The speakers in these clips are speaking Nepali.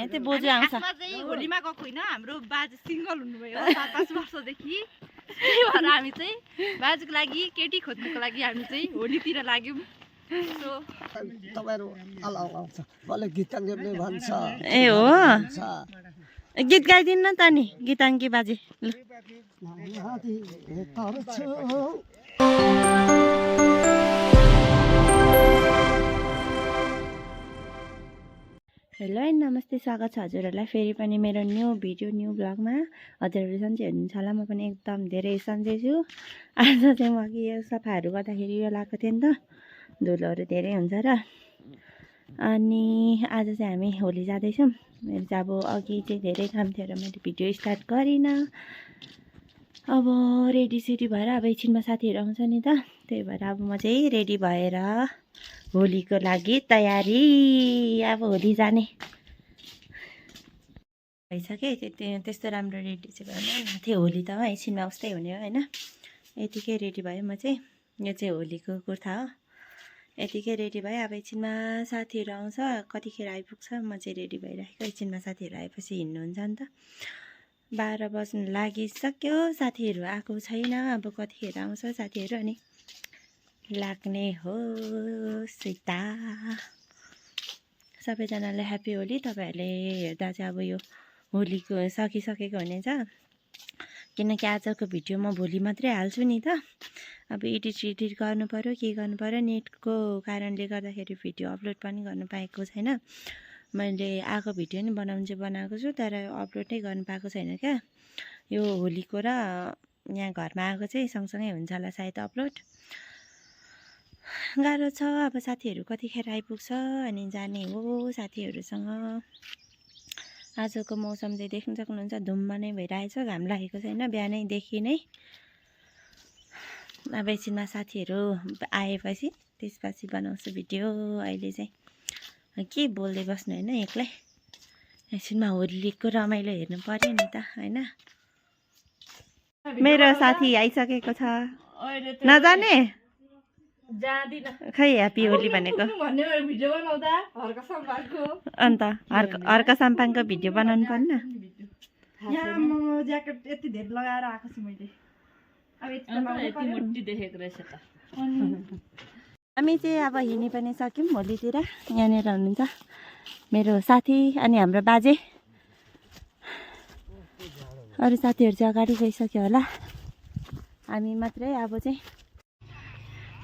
भने चाहिँ बोजू आउँछ। होलीमा गएको होइन, हाम्रो बाजे सिङ्गल हुनुभयो 7-5 वर्षदेखि। त्यही भएर हामी चाहिँ बाजेको लागि केटी खोज्नुको लागि हामी चाहिँ होलीतिर लाग्यौँ। तपाईँहरू आउँछ कसले गीताङ्गी भन्छ। ए हो, गीत गाइदिनु न त नि गीताङ्गी बाजे। हेलो एन्ड नमस्ते, स्वागत छ हजुरहरूलाई फेरि पनि मेरो न्यू भिडियो न्यू ब्लगमा। हजुरहरू सन्चै हुनुहुन्छ होला, म पनि एकदम धेरै सन्चै छु। आज चाहिँ म अघि यो सफाहरू गर्दाखेरि यो लगाएको थिएँ नि त, धुलोहरू धेरै हुन्छ र। अनि आज चाहिँ हामी होली जाँदैछौँ। मेरो चाहिँ अब अघि चाहिँ धेरै काम थियो र मैले भिडियो स्टार्ट गरिनँ। अब रेडी भएर अब एकछिनमा साथीहरू आउँछ नि त, त्यही भएर अब म चाहिँ रेडी भएर होलीको लागि तयारी, अब होली जाने भइसक्यो। त्यस्तो राम्रो रेडी चाहिँ भएन थियो, होली त एकछिनमा उस्तै हुने हो होइन। यतिकै रेडी भयो म चाहिँ, यो चाहिँ होलीको कुर्ता हो। यतिकै रेडी भयो, अब एकछिनमा साथीहरू आउँछ, कतिखेर आइपुग्छ म चाहिँ रेडी भइराखेको। एकछिनमा साथीहरू आएपछि हिँड्नुहुन्छ नि त। 12 बज्नु लागिसक्यो, साथीहरू आएको छैन। अब कतिखेर आउँछ साथीहरू अनि लाग्ने हो सीता। सबैजनालाई ह्याप्पी होली। तपाईँहरूले हेर्दा चाहिँ अब यो होलीको सकिसकेको हुनेछ, किनकि आजको भिडियो म भोलि मात्रै हाल्छु नि त। अब एडिट गर्नु पऱ्यो, के गर्नु पऱ्यो, नेटको कारणले गर्दाखेरि भिडियो अपलोड पनि गर्नु पाएको छैन। मैले आएको भिडियो नि बनाउनु चाहिँ बनाएको छु, तर अपलोडै गर्नु पाएको छैन क्या। यो होलीको र यहाँ घरमा आएको चाहिँ सँगसँगै हुन्छ होला सायद अपलोड। गाह्रो छ, अब साथीहरू कतिखेर आइपुग्छ अनि जाने हो साथीहरूसँग। आजको मौसम चाहिँ देख्न सक्नुहुन्छ, धुम्म नै भइरहेछ, घाम लागेको छैन बिहानैदेखि नै। अब एकछिनमा साथीहरू आएपछि त्यसपछि बनाउँछु भिडियो। अहिले चाहिँ के बोल्दै बस्नु होइन एक्लै, एकछिनमा होलीको रमाइलो हेर्नु पर्यो नि त होइन। मेरो साथी आइसकेको छ, नजाने खै ह्याप्पी होली भनेको। अन्त हर्क साम्पाङको भिडियो बनाउनु पर्ने। यहाँ म ज्याकेट यति धेरै लगाएर आएको छु मैले, अब यति मोटी देखेको रहेछ त। हामी चाहिँ अब हिँड्ने पनि सक्यौँ होलीतिर। यहाँनिर हुनुहुन्छ मेरो साथी अनि हाम्रो बाजे। अरू साथीहरू चाहिँ अगाडि गइसक्यो होला, हामी मात्रै अब चाहिँ।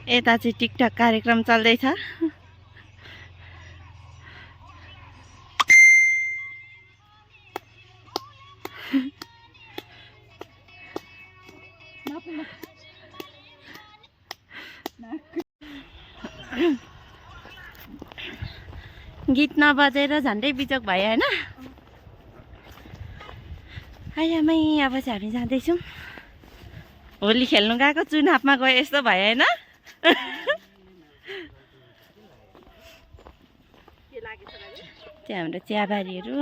यता चाहिँ टिकटक कार्यक्रम चल्दैछ। गीत नबजेर झन्डै बिजोक भयो होइन। आयामै अब चाहिँ हामी जाँदैछौँ होली खेल्नु गएको, चुनावमा गयो यस्तो भयो होइन। त्यो हाम्रो चियाबारीहरू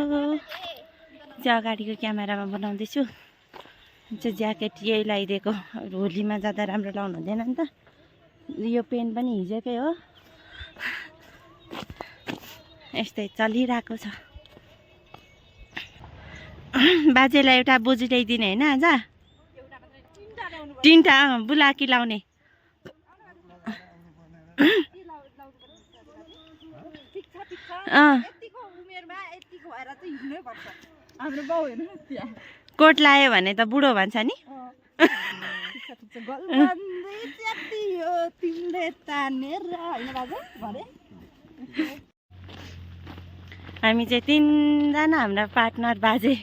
चाहिँ अगाडिको क्यामेरामा बनाउँदैछु। चाहिँ ज्याकेट यही लगाइदिएको, होलीमा जाँदा राम्रो लाउनु हुँदैन नि त। यो पेन पनि हिजोकै हो, यस्तै चलिरहेको छ। बाजेलाई एउटा बोजू ल्याइदिने होइन आज, 3टा बुलाकी लाउने। कोट लायो भने त बुढो भन्छ नि। हामी चाहिँ 3जना, हाम्रा पार्टनर बाजे।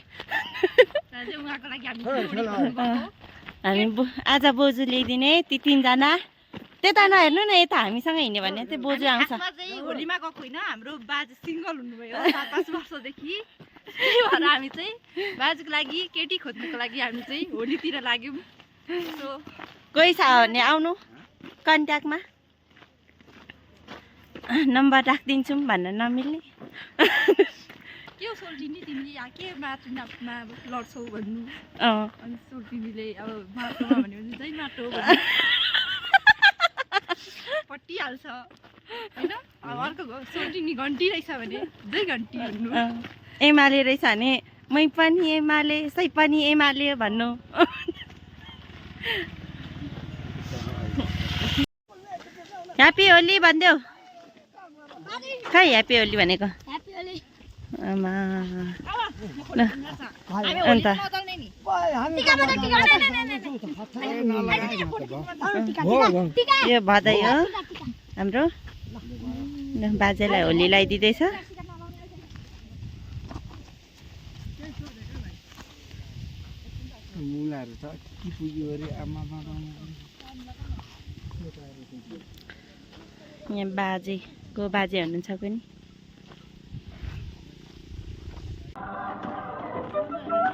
हामी आज बोजू ल्याइदिने ती 3जना। त्यता नहेर्नु न, यता हामीसँग हिँड्यो भने चाहिँ बोजू आउँछ। होलीमा गएको होइन, हाम्रो बाजे सिङ्गल हुनुभयो 7-5 वर्षदेखि। त्यही भएर हामी चाहिँ बाजेको लागि केटी खोज्नुको लागि हामी चाहिँ होलीतिर लाग्यौँ। कोही छ भने आउनु कन्ट्याक्टमा, नम्बर राखिदिन्छौँ भन्न नमिल्ने। के हो सोल्टिनी, तिमीले केमा चुनावमा लड्छौ भन्नु, अनि सोल्टिनीले अब माटोमा भन्यो भने चाहिँ माटो पट्टिहाल्छ होइन। अब अर्को सोल्टिनी घन्टी रहेछ भने 2 घन्टी भन्नु। एमाले रहेछ भने मै पनि एमाले सै पनि एमाले भन्नु ह्याप्पी होली भनिदेऊ खै ह्याप्पी होली भनेको आमा ल अन्त यो भदै हो हाम्रो बाजेलाई होली लगाइदिँदैछ मुलाहरू छ के पुग्यो अरे आमा यहाँ बाजेको बाजे हुनुहुन्छ पनि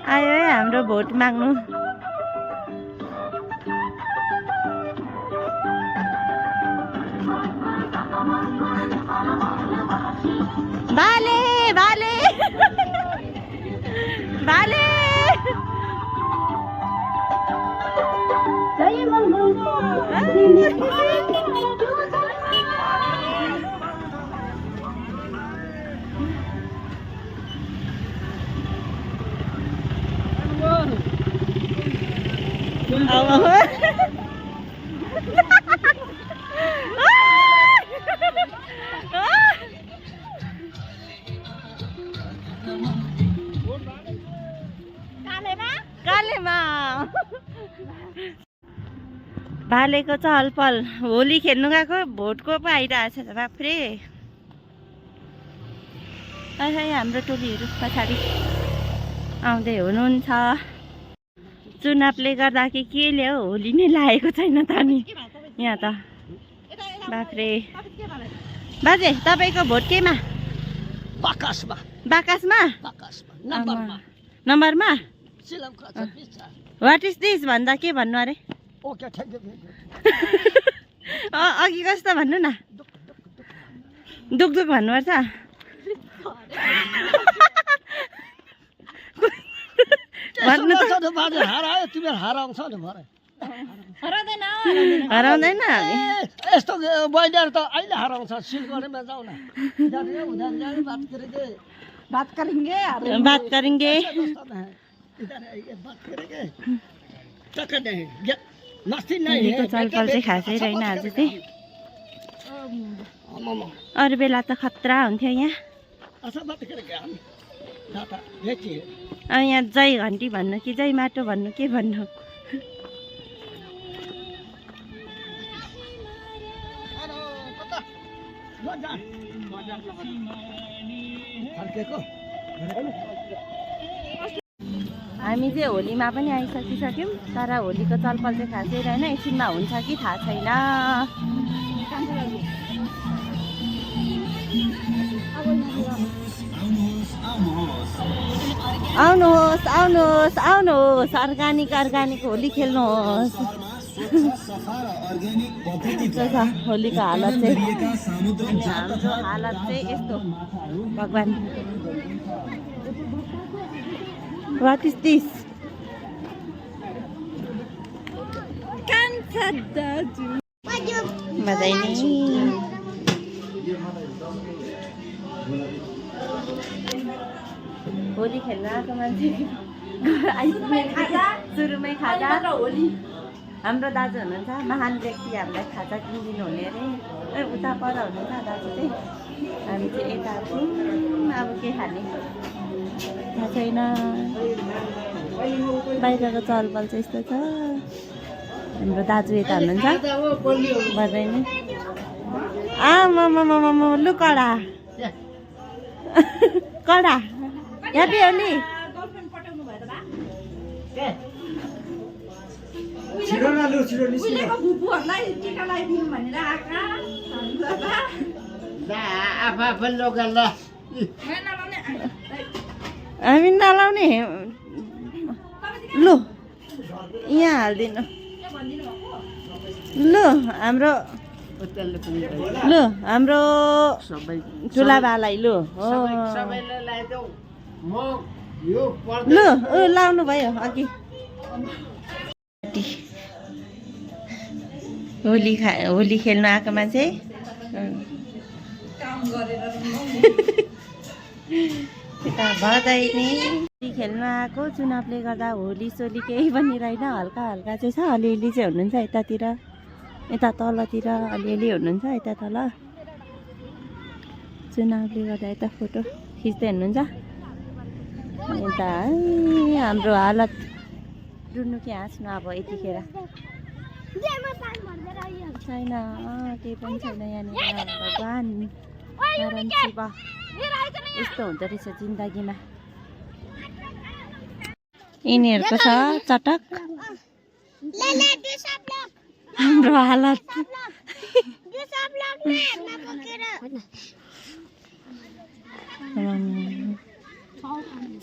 आयो है हाम्रो भोट माग्नु भाले भाले भाले भालेको चहलपहल होली खेल्नु गएको भोटको पो आइरहेछ त बाफ्रे हाम्रो टोलीहरू पछाडि आउँदै हुनुहुन्छ चुनावले गर्दा के ल्यायो होली नै लागेको छैन त नि यहाँ त बाफ्रे बाजे तपाईँको भोट केमा बाकसमा बाकसमा नम्बरमा नम्बरमा श्रीलङ्का वाट इज दिस भन्दा के भन्नु अरे ओके थ्याङ्क यू अघि कस्तो भन्नु न दुख दुख भन्नुपर्छ भन्नु त हरायो तिमीहरू हराउँछ नि भरे हराउँदैन हामी यस्तो बहिनीहरू त अहिले हराउँछ सिलगढीमा जाऊ न बात करेंगे बात करेंगे होलीको चलपल चाहिँ खासै रहेन आज चाहिँ अरू बेला त खतरा हुन्थ्यो यहाँ यहाँ जय घन्टी भन्नु कि जय माटो भन्नु के भन्नु हामी चाहिँ होलीमा पनि आइसकिसक्यौँ तर होलीको चलपल चाहिँ खासै रहेन एकछिनमा हुन्छ कि थाहा छैन आउनुहोस् आउनुहोस् आउनुहोस् अर्ग्यानिक अर्ग्यानिक होली खेल्नुहोस् होलीको हालत चाहिँ हाम्रो हालत चाहिँ यस्तो भगवान् वाट इज दिस बधाई नै होली खेल्न आएको मान्छे सुरुमै खाजा हाम्रो दाजु हुनुहुन्छ महान व्यक्ति हामीलाई खाजा किनिदिनु हुने अरे उता पर हुनुहुन्छ दाजु चाहिँ हामी चाहिँ यता छौँ अब के खाने थाहा छैन बाहिरको चलपल चाहिँ यस्तो छ हाम्रो दाजु यता हुनुहुन्छ बधाई नै आमामामामा लु कडा कडा ह्याप्पी होली हामी नलाउने लु यहाँ हालिदिनु लु हाम्रो ठुला बालाई लु लु लाउनु भयो अघि होली खेल्न आएको मान्छे यता भदैनी खेल्न आएको चुनावले गर्दा होली सोली केही पनि रहेन हल्का हल्का चाहिँ छ अलिअलि चाहिँ हुनुहुन्छ यतातिर यता तलतिर अलिअलि हुनुहुन्छ यता तल चुनावले गर्दा यता फोटो खिच्दै हुनुहुन्छ यता हाम्रो हालत डुड्नु कि हाँस्नु अब यतिखेर छैन केही पनि छैन यहाँनिर भगवान् नारायण शिव यस्तो हुँदो रहेछ जिन्दगीमा यिनीहरूको छ चटक हाम्रो हालत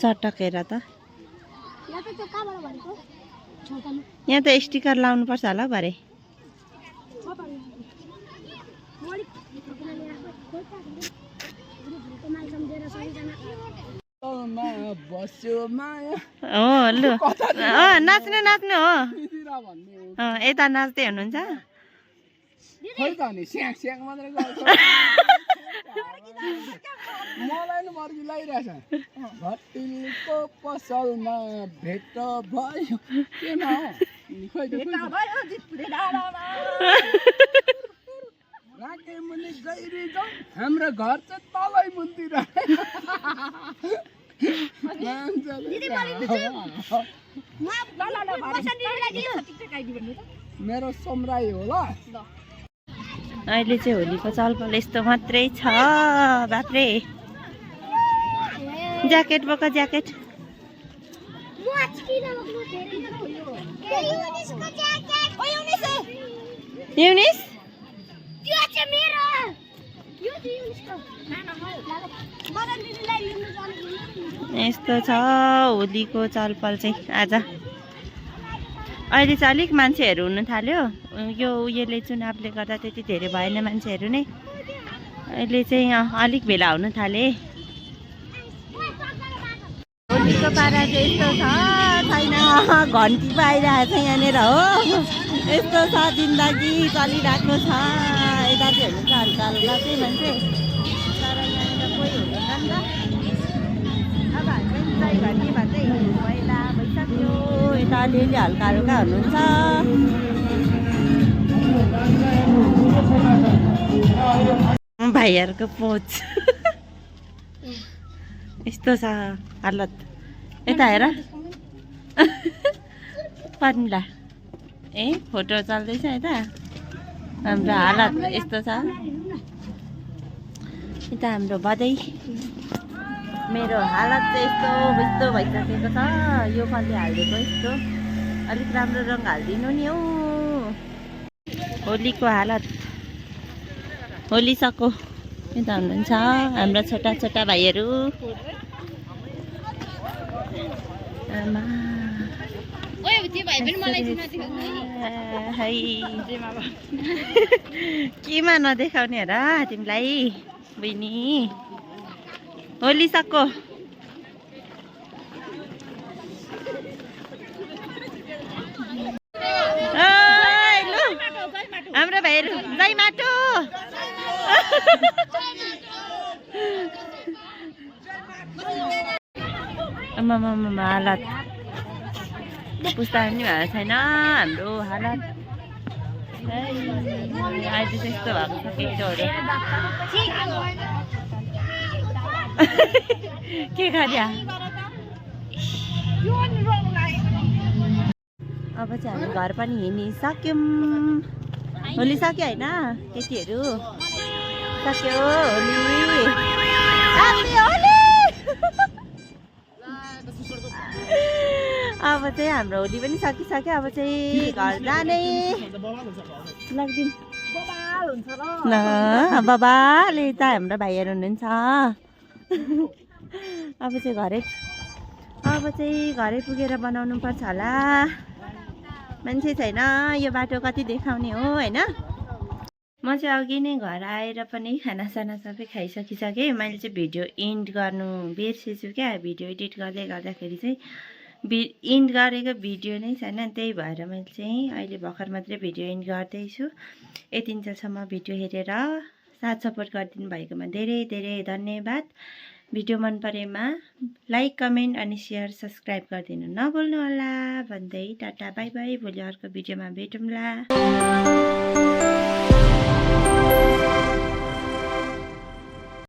चटक हेर त यहाँ त स्टिकर लाउनु पर्छ होला भरे हो लु नाच्नु नाच्नु हो यता नाच्दै हुनुहुन्छ मलाई नि मर्की लागिरहेछ घटिलको पसलमा भेट भयो किन राखे मुनि गइरी जाउँ हाम्रो घर चाहिँ तलै मुन्तिर मेरो समराई हो ल अहिले चाहिँ होलीको चलपल यस्तो मात्रै छ बाफ्रे ज्याकेट बोक ज्याकेट युनिस यस्तो छ होलीको चलपल चाहिँ आज अहिले चाहिँ अलिक मान्छेहरू हुन थाल्यो यो उयोले चुनावले गर्दा त्यति धेरै भएन मान्छेहरू नै अहिले चाहिँ अलिक भेला हुन थाले होलीको पारा चाहिँ यस्तो छ छैन घन्टी पो आइरहेको छ यहाँनिर हो यस्तो छ जिन्दगी चलिरहेको छ यता चाहिँ हुनुहुन्छ हल्का हल्का चाहिँ मान्छे तर यहाँनिर कोही हुँदैन नि त अब हामी चाहिँ घन्टी भन्दै पहिला भइसक्यो यता अलिअलि हल्का हल्का हुनुहुन्छ भाइहरूको पोच यस्तो छ हालत यता हेर पर्नुला ए फोटो चल्दैछ यता हाम्रो हालत यस्तो छ यता हाम्रो बधाई मेरो हालत चाहिँ यस्तो यस्तो भइसकेको छ यो पालि हालिदिएको यस्तो अलिक राम्रो रङ हालिदिनु नि हौ होलीको हालत होली सको यता हुनुहुन्छ हाम्रो छोटा छोटा भाइहरू आमा केमा नदेखाउने र तिमीलाई बहिनी होली सको हाम्रो भाइहरू जय माटो हालत पुस्ता पनि भएको छैन हाम्रो हालत अहिले त्यस्तो भएको छ केटोहरू के गर्या अब चाहिँ हामी घर पनि हिँडिसक्यौँ होली सक्यो होइन केटीहरू सक्यो होली अब चाहिँ हाम्रो होली पनि सकिसक्यो अब चाहिँ घर जाने लाग्दिन ल बाबाले त हाम्रो भाइहरू हुनुहुन्छ अब चाहिँ घरै पुगेर बनाउनु पर्छ होला मान्छे छैन यो बाटो कति देखाउने हो होइन म चाहिँ अघि नै घर आएर पनि खानासाना सबै खाइसकिसकेँ मैले चाहिँ भिडियो इन्ड गर्नु बिर्सेछु क्या भिडियो एडिट गर्दै गर्दाखेरि चाहिँ इन्ड गरेको भिडियो नै छैन त्यही भएर मैले चाहिँ अहिले भर्खर मात्रै भिडियो इन्ड गर्दैछु यतिन्जेलसम्म भिडियो हेरेर साथ सपोर्ट गरिदिनु भएकोमा धेरै धेरै धन्यवाद भिडियो मन परेमा लाइक कमेन्ट अनि सेयर सब्सक्राइब गरिदिनु नभुल्नु होला भन्दै टाटा बाई बाई। भोलि अर्को भिडियोमा भेटौँला।